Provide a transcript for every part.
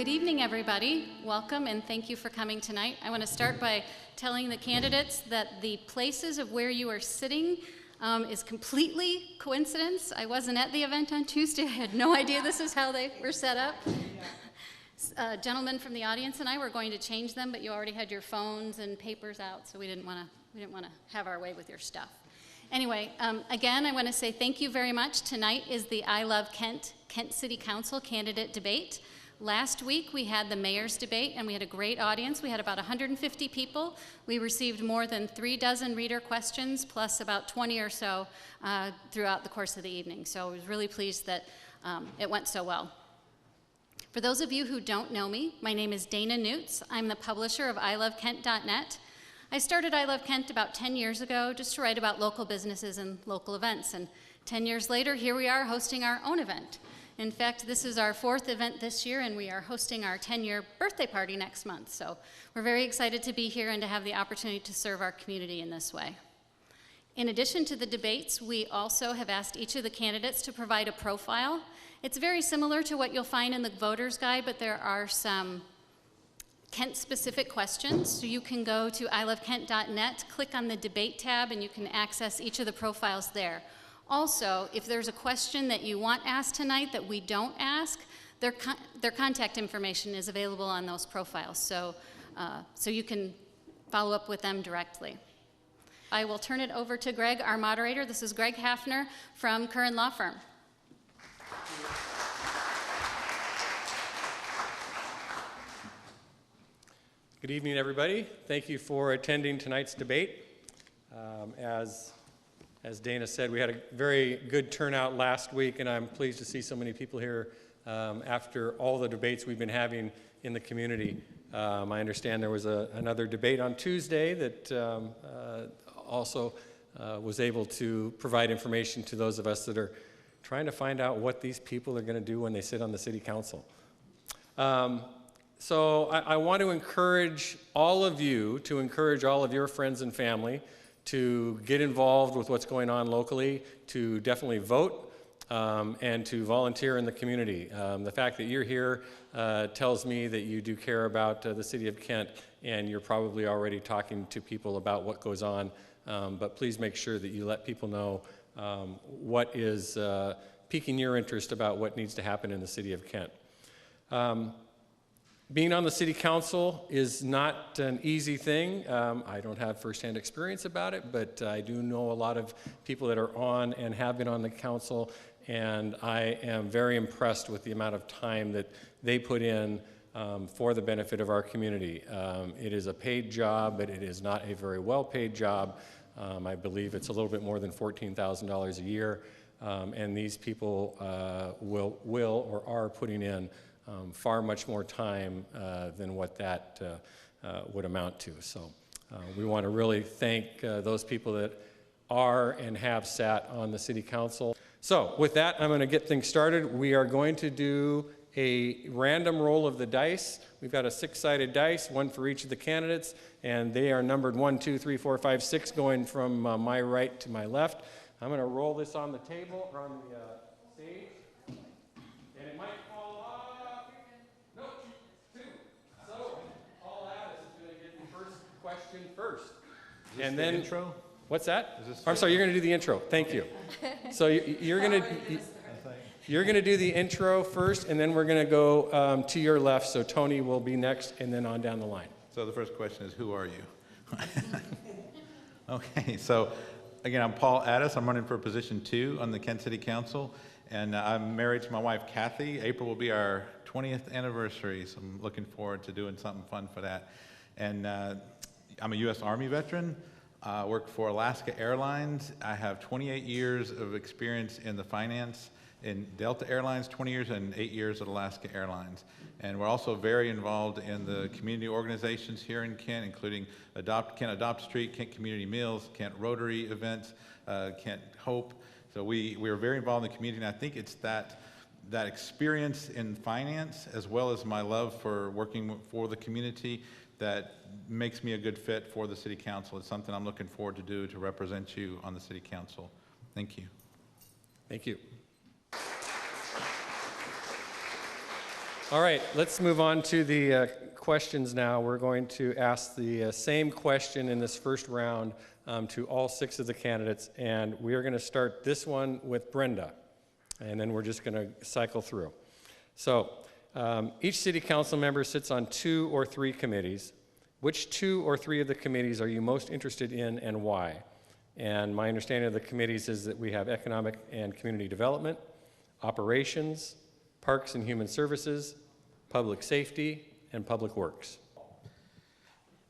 Good evening, everybody. Welcome, and thank you for coming tonight. I want to start by telling the candidates that the places of where you are sitting is completely coincidence. I wasn't at the event on Tuesday. I had no idea this is how they were set up. Gentlemen from the audience and I were going to change them, but you already had your phones and papers out, so we didn't want to have our way with your stuff. Anyway, again, I want to say thank you very much. Tonight is the iLoveKent Kent City Council candidate debate. Last week we had the mayor's debate and we had a great audience. We had about 150 people. We received more than 36 reader questions plus about 20 or so throughout the course of the evening. So I was really pleased that it went so well. For those of you who don't know me, my name is Dana Newts. I'm the publisher of iLoveKent.net. I started iLoveKent about 10 years ago just to write about local businesses and local events. And 10 years later, here we are hosting our own event. In fact, this is our 4th event this year, and we are hosting our 10-year birthday party next month. So we're very excited to be here and to have the opportunity to serve our community in this way. In addition to the debates, we also have asked each of the candidates to provide a profile. It's very similar to what you'll find in the voter's guide, but there are some Kent-specific questions. So you can go to iLoveKent.net, click on the debate tab, and you can access each of the profiles there. Also, if there's a question that you want asked tonight that we don't ask, their contact information is available on those profiles, so you can follow up with them directly. I will turn it over to Greg, our moderator. This is Greg Hafner from Curran Law Firm. Good evening, everybody. Thank you for attending tonight's debate. As Dana said, we had a very good turnout last week, and I'm pleased to see so many people here after all the debates we've been having in the community. I understand there was another debate on Tuesday that also was able to provide information to those of us that are trying to find out what these people are going to do when they sit on the city council. So I want to encourage all of you to encourage all of your friends and family to get involved with what's going on locally, to definitely vote, and to volunteer in the community. The fact that you're here tells me that you do care about the city of Kent, and you're probably already talking to people about what goes on, but please make sure that you let people know what is piquing your interest about what needs to happen in the city of Kent. Being on the city council is not an easy thing. I don't have firsthand experience about it, but I do know a lot of people that are on and have been on the council, and I am very impressed with the amount of time that they put in for the benefit of our community. It is a paid job, but it is not a very well-paid job. I believe it's a little bit more than $14,000 a year, and these people will or are putting in far much more time than what that would amount to. So we want to really thank those people that are and have sat on the city council. So with that, I'm going to get things started. We are going to do a random roll of the dice. We've got a 6-sided dice, one for each of the candidates, and they are numbered 1, 2, 3, 4, 5, 6, going from my right to my left. I'm going to roll this on the table or on the stage, and it might fall off. No, 2. So Paul Addis is going to get the first question first. Is this the intro? What's that? I'm sorry, you're going to do the intro. Thank you. So you're going to do the intro first, and then we're going to go to your left. So Tony will be next, and then on down the line. So the first question is, who are you? Okay, so again, I'm Paul Addis. I'm running for position 2 on the Kent City Council, and I'm married to my wife, Kathy. April will be our 20th anniversary, so I'm looking forward to doing something fun for that. And I'm a U.S. Army veteran. I work for Alaska Airlines. I have 28 years of experience in the finance in Delta Airlines, 20 years, and 8 years at Alaska Airlines. And we're also very involved in the community organizations here in Kent, including Kent Adopt Street, Kent Community Meals, Kent Rotary events, Kent Hope. So we are very involved in the community, and I think it's that experience in finance, as well as my love for working for the community, that makes me a good fit for the City Council. It's something I'm looking forward to do to represent you on the City Council. Thank you. Thank you. All right, let's move on to the questions now. We're going to ask the same question in this first round to all 6 of the candidates, and we are going to start this one with Brenda, and then we're just going to cycle through. So, each city council member sits on 2 or 3 committees. Which 2 or 3 of the committees are you most interested in and why? And my understanding of the committees is that we have economic and community development, operations, parks and human services, public safety, and public works.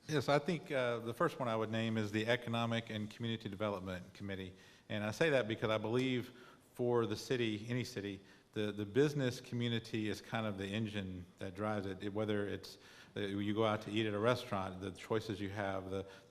Yes, I think the first one I would name is the Economic and Community Development Committee. And I say that because I believe for the city, any city, the business community is kind of the engine that drives it, whether it's you go out to eat at a restaurant, the choices you have,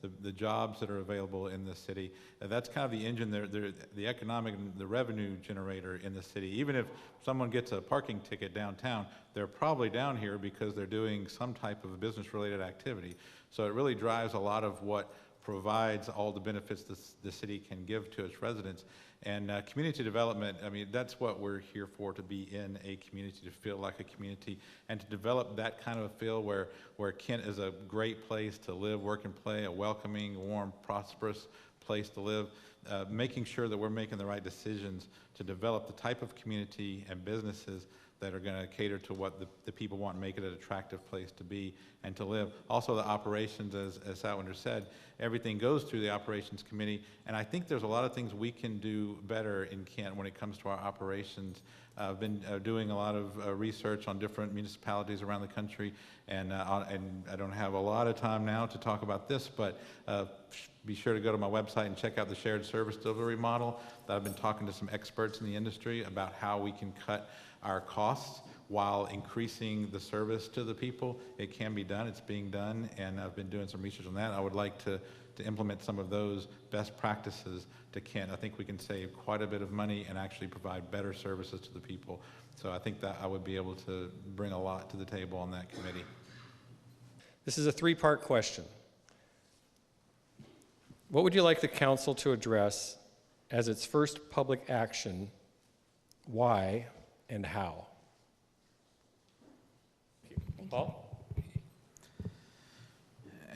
the jobs that are available in the city, that's kind of the engine, the economic, the revenue generator in the city. Even if someone gets a parking ticket downtown, they're probably down here because they're doing some type of business-related activity. So it really drives a lot of what provides all the benefits the city can give to its residents. And community development, I mean, that's what we're here for, to be in a community, to feel like a community, and to develop that kind of a feel where Kent is a great place to live, work, and play, a welcoming, warm, prosperous place to live, making sure that we're making the right decisions to develop the type of community and businesses that are going to cater to what the people want and make it an attractive place to be and to live. Also the operations, as Satwinder said, everything goes through the operations committee, and I think there's a lot of things we can do better in Kent when it comes to our operations. I've been doing a lot of research on different municipalities around the country, and I don't have a lot of time now to talk about this, but be sure to go to my website and check out the shared service delivery model. That I've been talking to some experts in the industry about how we can cut our costs while increasing the service to the people. It can be done, it's being done, and I've been doing some research on that. I would like to implement some of those best practices to Kent. I think we can save quite a bit of money and actually provide better services to the people. So I think that I would be able to bring a lot to the table on that committee. This is a 3-part question. What would you like the council to address as its first public action? Why and how? Paul?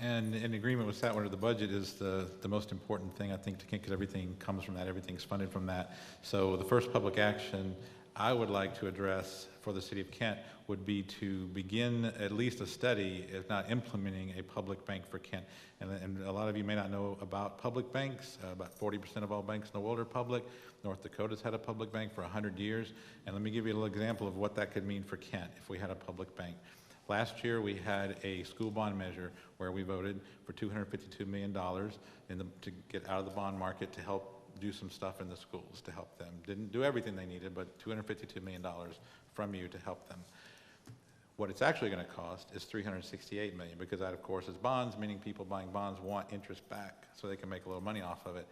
And in agreement with Satwinder, the budget is the most important thing, I think, to Kent, because everything comes from that, everything's funded from that. So the first public action I would like to address for the city of Kent would be to begin at least a study, if not implementing a public bank for Kent. And a lot of you may not know about public banks. About 40% of all banks in the world are public. North Dakota's had a public bank for 100 years. And let me give you a little example of what that could mean for Kent if we had a public bank. Last year, we had a school bond measure where we voted for $252 million to get out of the bond market to help do some stuff in the schools to help them. Didn't do everything they needed, but $252 million from you to help them. What it's actually going to cost is $368 million, because that, of course, is bonds, meaning people buying bonds want interest back so they can make a little money off of it.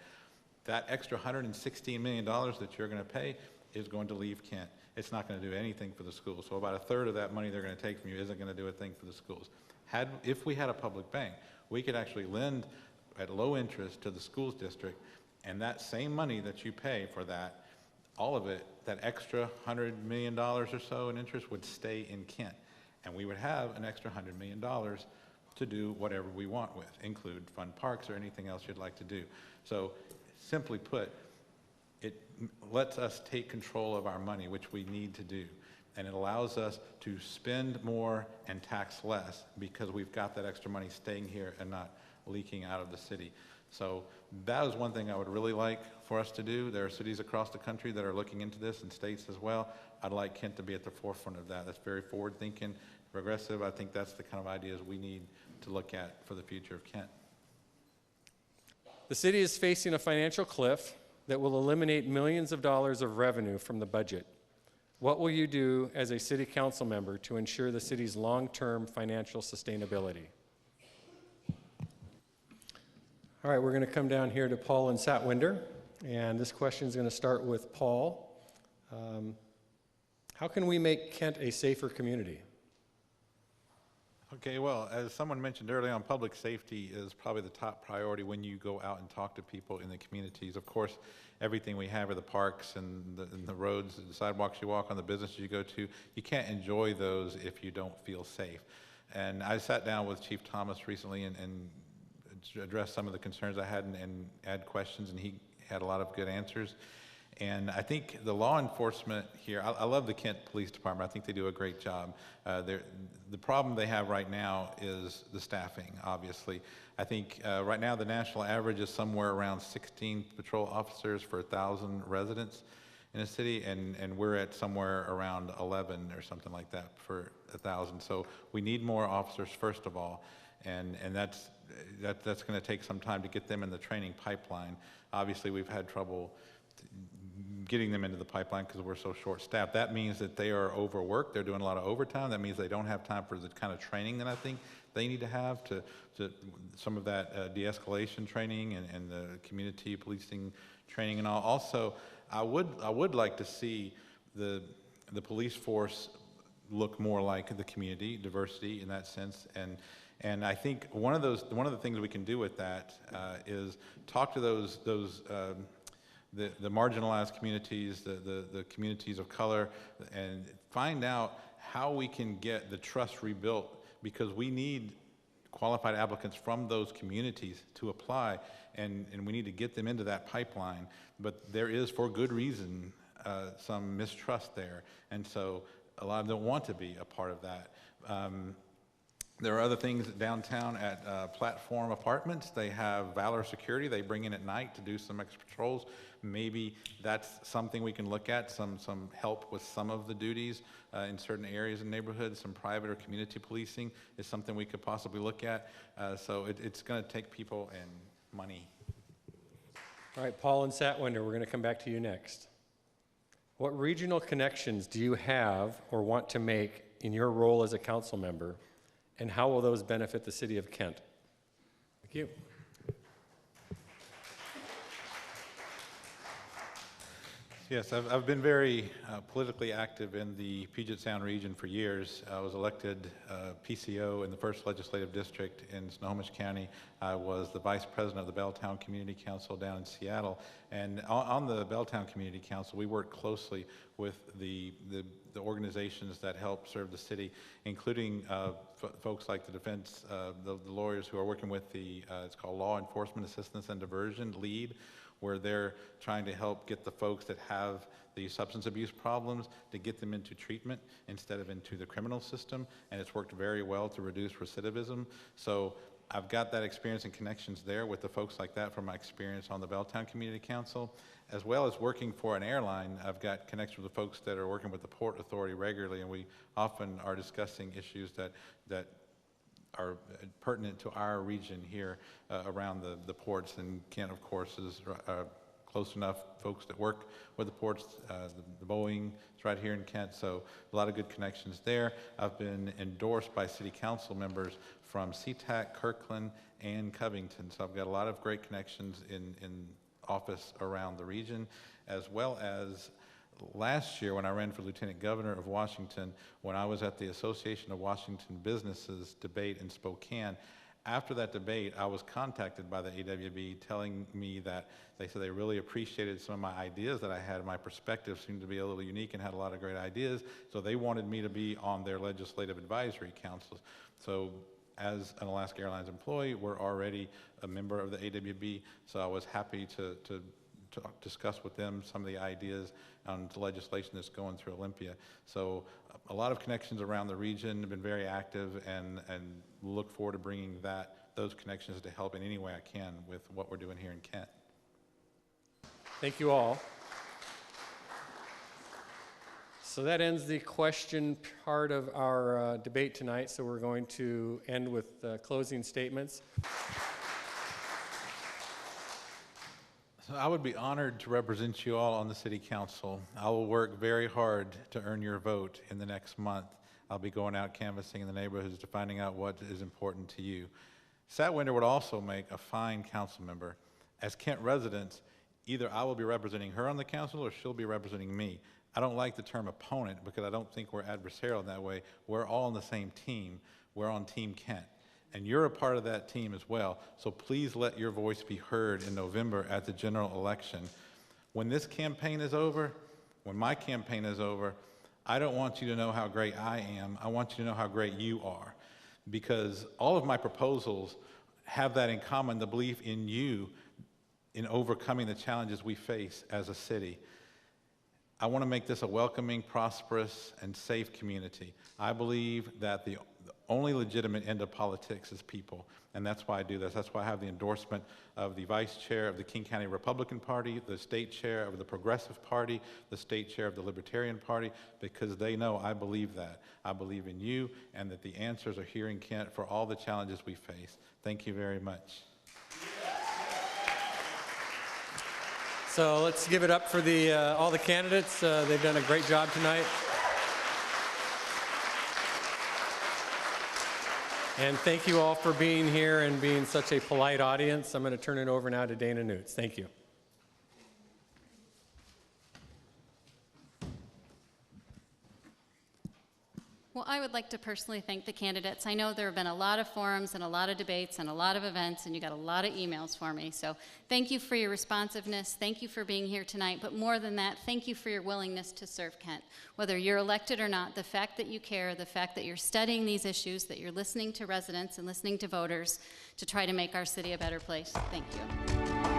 That extra $116 million that you're going to pay is going to leave Kent. It's not going to do anything for the schools. So about a third of that money they're going to take from you isn't going to do a thing for the schools. If we had a public bank, we could actually lend at low interest to the schools district, and that same money that you pay for that, all of it, that extra $100 million or so in interest would stay in Kent. And we would have an extra $100 million to do whatever we want with, include fund parks or anything else you'd like to do. So simply put, it lets us take control of our money, which we need to do. And it allows us to spend more and tax less because we've got that extra money staying here and not leaking out of the city. So that is one thing I would really like for us to do. There are cities across the country that are looking into this, and states as well. I'd like Kent to be at the forefront of that. That's very forward-thinking, progressive. I think that's the kind of ideas we need to look at for the future of Kent. The city is facing a financial cliff that will eliminate millions of dollars of revenue from the budget. What will you do as a city council member to ensure the city's long-term financial sustainability? All right, we're going to come down here to Paul and Satwinder, and this question is going to start with Paul. How can we make Kent a safer community? Okay, well, as someone mentioned earlier on, public safety is probably the top priority when you go out and talk to people in the communities. Of course, everything we have are the parks and the roads, the sidewalks you walk on, the businesses you go to. You can't enjoy those if you don't feel safe. And I sat down with Chief Thomas recently and addressed some of the concerns I had and had questions, and he had a lot of good answers. And I think the law enforcement here, I love the Kent Police Department. I think they do a great job. The problem they have right now is the staffing, obviously. I think right now the national average is somewhere around 16 patrol officers for 1,000 residents in a city, and we're at somewhere around 11 or something like that for 1,000. So we need more officers, first of all, and that's going to take some time to get them in the training pipeline. Obviously, we've had trouble getting them into the pipeline because we're so short-staffed. That means that they are overworked. They're doing a lot of overtime. That means they don't have time for the kind of training that I think they need to have to some of that de-escalation training and the community policing training and all. Also, I would like to see the police force look more like the community, diversity in that sense, and I think one of the things we can do with that is talk to those the marginalized communities, the communities of color, and find out how we can get the trust rebuilt, because we need qualified applicants from those communities to apply, and we need to get them into that pipeline. But there is, for good reason, some mistrust there, and so a lot of them don't want to be a part of that. There are other things downtown at Platform Apartments. They have Valor Security. They bring in at night to do some extra patrols. Maybe that's something we can look at, some help with some of the duties in certain areas and neighborhoods. Some private or community policing is something we could possibly look at. So it's going to take people and money. All right, Paul and Satwinder, we're going to come back to you next. What regional connections do you have or want to make in your role as a council member, and how will those benefit the city of Kent? Thank you. Yes, I've been very politically active in the Puget Sound region for years. I was elected PCO in the 1st Legislative District in Snohomish County. I was the Vice President of the Belltown Community Council down in Seattle. And on the Belltown Community Council, we work closely with the organizations that help serve the city, including folks like the defense, the lawyers who are working with it's called Law Enforcement Assistance and Diversion, LEAD, where they're trying to help get the folks that have the substance abuse problems to get them into treatment instead of into the criminal system, and it's worked very well to reduce recidivism. So I've got that experience and connections there with the folks like that from my experience on the Belltown Community Council, as well as working for an airline. I've got connections with the folks that are working with the Port Authority regularly, and we often are discussing issues that are pertinent to our region here around the ports. And Kent, of course, is close enough. Folks that work with the ports, the Boeing is right here in Kent, so a lot of good connections there. I've been endorsed by city council members from SeaTac, Kirkland, and Covington, so I've got a lot of great connections in office around the region, as well as last year when I ran for Lieutenant Governor of Washington, when I was at the Association of Washington Businesses debate in Spokane. After that debate, I was contacted by the AWB telling me that they said they really appreciated some of my ideas that I had. My perspective seemed to be a little unique and had a lot of great ideas, so they wanted me to be on their legislative advisory councils. So as an Alaska Airlines employee, we're already a member of the AWB, so I was happy to discuss with them some of the ideas on the legislation that's going through Olympia. So a lot of connections around the region, have been very active, and look forward to bringing those connections to help in any way I can with what we're doing here in Kent. Thank you all. So that ends the question part of our debate tonight, so we're going to end with closing statements. So I would be honored to represent you all on the City Council. I will work very hard to earn your vote in the next month. I'll be going out canvassing in the neighborhoods to finding out what is important to you. Satwinder would also make a fine council member. As Kent residents, either I will be representing her on the council or she'll be representing me. I don't like the term opponent because I don't think we're adversarial in that way. We're all on the same team. We're on Team Kent. And you're a part of that team as well. So please let your voice be heard in November at the general election. When this campaign is over, when my campaign is over, I don't want you to know how great I am. I want you to know how great you are. Because all of my proposals have that in common, the belief in you in overcoming the challenges we face as a city. I want to make this a welcoming, prosperous, and safe community. I believe that the only legitimate end of politics is people, and that's why I do this. That's why I have the endorsement of the vice chair of the King County Republican Party, the state chair of the Progressive Party, the state chair of the Libertarian Party, because they know I believe that. I believe in you, and that the answers are here in Kent for all the challenges we face. Thank you very much. So let's give it up for all the candidates. They've done a great job tonight. And thank you all for being here and being such a polite audience. I'm going to turn it over now to Dana Newts. Thank you. Well, I would like to personally thank the candidates. I know there have been a lot of forums and a lot of debates and a lot of events, and you got a lot of emails for me. So thank you for your responsiveness. Thank you for being here tonight. But more than that, thank you for your willingness to serve Kent. Whether you're elected or not, the fact that you care, the fact that you're studying these issues, that you're listening to residents and listening to voters to try to make our city a better place. Thank you.